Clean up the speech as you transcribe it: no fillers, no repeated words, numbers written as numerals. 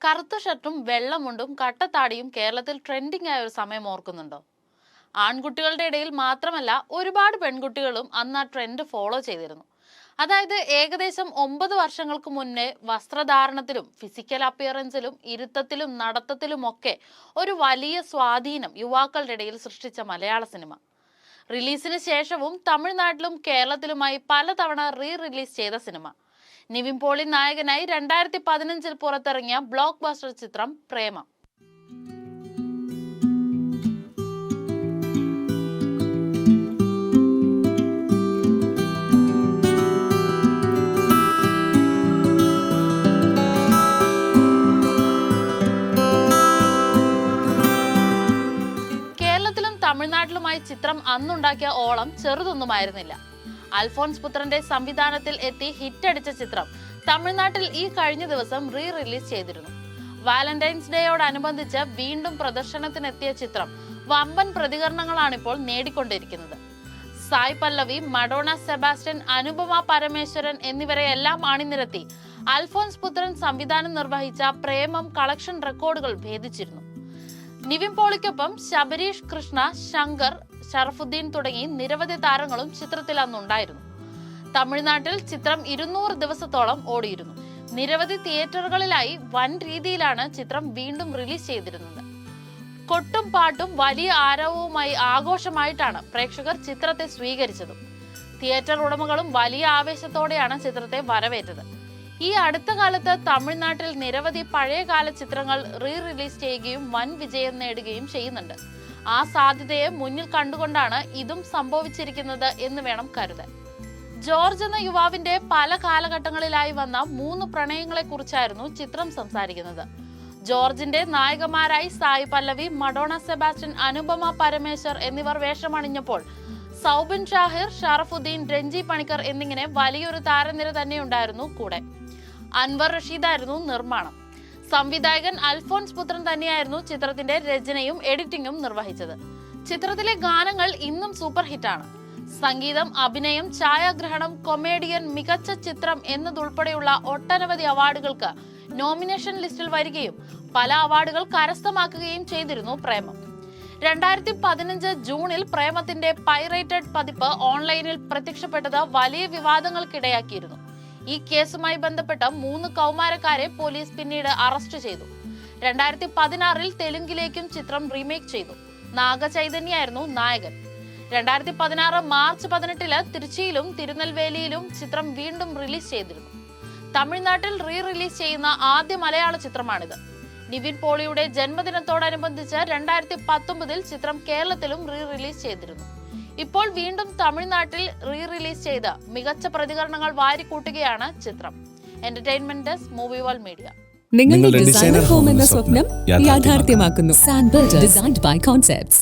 കറുത്ത ഷർട്ടും വെള്ളമുണ്ടും കട്ടത്താടിയും കേരളത്തിൽ ട്രെൻഡിംഗ് ആയ ഒരു സമയം ഓർക്കുന്നുണ്ടോ? ആൺകുട്ടികളുടെ ഇടയിൽ മാത്രമല്ല, ഒരുപാട് പെൺകുട്ടികളും അന്ന് ആ ട്രെൻഡ് ഫോളോ ചെയ്തിരുന്നു. അതായത് ഏകദേശം 9 വർഷങ്ങൾക്ക് മുന്നേ വസ്ത്രധാരണത്തിലും ഫിസിക്കൽ അപ്പിയറൻസിലും ഇരുത്തത്തിലും നടത്തത്തിലുമൊക്കെ ഒരു വലിയ സ്വാധീനം യുവാക്കളുടെ ഇടയിൽ സൃഷ്ടിച്ച മലയാള സിനിമ. റിലീസിന് ശേഷവും തമിഴ്നാട്ടിലും കേരളത്തിലുമായി പലതവണ റിലീസ് ചെയ്ത സിനിമ. നിവിൻ പോളി നായകനായി 2015 പുറത്തിറങ്ങിയ ബ്ലോക്ക് ബസ്റ്റർ ചിത്രം പ്രേമം. കേരളത്തിലും തമിഴ്നാട്ടിലുമായി ചിത്രം അന്നുണ്ടാക്കിയ ഓളം ചെറുതൊന്നുമായിരുന്നില്ല. അൽഫോൻസ് പുത്രന്റെ സംവിധാനത്തിൽ എത്തി ഹിറ്റടിച്ച ചിത്രം തമിഴ്നാട്ടിൽ ഈ കഴിഞ്ഞ ദിവസം റിലീസ് ചെയ്തിരുന്നു. വാലന്റൈൻസ് ഡേയോടനുബന്ധിച്ച് വീണ്ടും പ്രദർശനത്തിനെത്തിയ ചിത്രം വമ്പൻ പ്രതികരണങ്ങളാണിപ്പോൾ നേടിക്കൊണ്ടിരിക്കുന്നത്. സായ് പല്ലവി, മഡോണ സെബാസ്റ്റ്യൻ, അനുപമ പരമേശ്വരൻ എന്നിവരെയെല്ലാം അണിനിരത്തി അൽഫോൻസ് പുത്രൻ സംവിധാനം നിർവഹിച്ച പ്രേമം കളക്ഷൻ റെക്കോർഡുകൾ ഭേദിച്ചിരുന്നു. നിവിൻ പോളിക്കൊപ്പം ശബരീഷ് കൃഷ്ണ, ശങ്കർ, ഷറഫുദ്ദീൻ തുടങ്ങി നിരവധി താരങ്ങളും ചിത്രത്തിൽ അന്നുണ്ടായിരുന്നു. തമിഴ്നാട്ടിൽ ചിത്രം 200 ദിവസത്തോളം ഓടിയിരുന്നു. നിരവധി തിയേറ്ററുകളിലായി വൻ രീതിയിലാണ് ചിത്രം വീണ്ടും റിലീസ് ചെയ്തിരുന്നത്. കൊട്ടും പാട്ടും വലിയ ആരവവുമായി ആഘോഷമായിട്ടാണ് പ്രേക്ഷകർ ചിത്രത്തെ സ്വീകരിച്ചതും. തിയേറ്റർ ഉടമകളും വലിയ ആവേശത്തോടെയാണ് ചിത്രത്തെ വരവേറ്റത്. ഈ അടുത്ത കാലത്ത് തമിഴ്നാട്ടിൽ നിരവധി പഴയകാല ചിത്രങ്ങൾ റിലീസ് ചെയ്യുകയും വൻ വിജയം നേടുകയും ചെയ്യുന്നുണ്ട്. ആ സാധ്യതയെ മുന്നിൽ കണ്ടുകൊണ്ടാണ് ഇതും സംഭവിച്ചിരിക്കുന്നത് എന്ന് വേണം കരുതാൻ. ജോർജ് എന്ന യുവാവിന്റെ പല കാലഘട്ടങ്ങളിലായി വന്ന 3 പ്രണയങ്ങളെ കുറിച്ചായിരുന്നു ചിത്രം സംസാരിക്കുന്നത്. ജോർജിന്റെ നായകന്മാരായി സായ് പല്ലവി, മഡോണ സെബാസ്റ്റ്യൻ, അനുപമ പരമേശ്വർ എന്നിവർ വേഷമണിഞ്ഞപ്പോൾ സൗബിൻ ഷാഹിർ, ഷറഫുദ്ദീൻ, രഞ്ജി പണിക്കർ എന്നിങ്ങനെ വലിയൊരു താരനിര തന്നെയുണ്ടായിരുന്നു കൂടെ. അൻവർ റഷീദായിരുന്നു നിർമ്മാണം. സംവിധായകൻ അൽഫോൻസ് പുത്രൻ തന്നെയായിരുന്നു ചിത്രത്തിന്റെ രചനയും എഡിറ്റിംഗും നിർവഹിച്ചത്. ചിത്രത്തിലെ ഗാനങ്ങൾ ഇന്നും സൂപ്പർ ഹിറ്റാണ്. സംഗീതം, അഭിനയം, ഛായാഗ്രഹണം, കൊമേഡിയൻ, മികച്ച ചിത്രം എന്നതുൾപ്പെടെയുള്ള ഒട്ടനവധി അവാർഡുകൾക്ക് നോമിനേഷൻ ലിസ്റ്റിൽ വരികയും പല അവാർഡുകൾ കരസ്ഥമാക്കുകയും ചെയ്തിരുന്നു പ്രേമം. 2015 ജൂണിൽ പ്രേമത്തിന്റെ പൈറേറ്റഡ് പതിപ്പ് ഓൺലൈനിൽ പ്രത്യക്ഷപ്പെട്ടത് വലിയ വിവാദങ്ങൾക്കിടയാക്കിയിരുന്നു. ഈ കേസുമായി ബന്ധപ്പെട്ട 3 കൗമാരക്കാരെ പോലീസ് പിന്നീട് അറസ്റ്റ് ചെയ്തു. 2016 തെലുങ്കിലേക്കും ചിത്രം റീമേക്ക് ചെയ്തു. നാഗചൈതന്യായിരുന്നു നായകൻ. 2016 മാർച്ച് 18 തിരുച്ചിയിലും തിരുനെൽവേലിയിലും ചിത്രം വീണ്ടും റിലീസ് ചെയ്തിരുന്നു. തമിഴ്നാട്ടിൽ റിലീസ് ചെയ്യുന്ന ആദ്യ മലയാള ചിത്രമാണിത്. നിവിൻ പോളിയുടെ ജന്മദിനത്തോടനുബന്ധിച്ച് 2019 ചിത്രം കേരളത്തിലും റിലീസ് ചെയ്തിരുന്നു. ഇപ്പോൾ വീണ്ടും തമിഴ്നാട്ടിൽ റിലീസ് ചെയ്ത് മികച്ച പ്രതികരണങ്ങൾ വാരിക്കൂട്ടുകയാണ് ചിത്രം. Entertainment desk, movie world media. നിങ്ങളുടെ ഡിസൈനർ ഹോം എന്ന സ്വപ്നം യാഥാർത്ഥ്യമാക്കുന്നു. സാൻബിൾഡ് ഡിസൈൻഡ് ബൈ കോൺസെപ്റ്റ്സ്.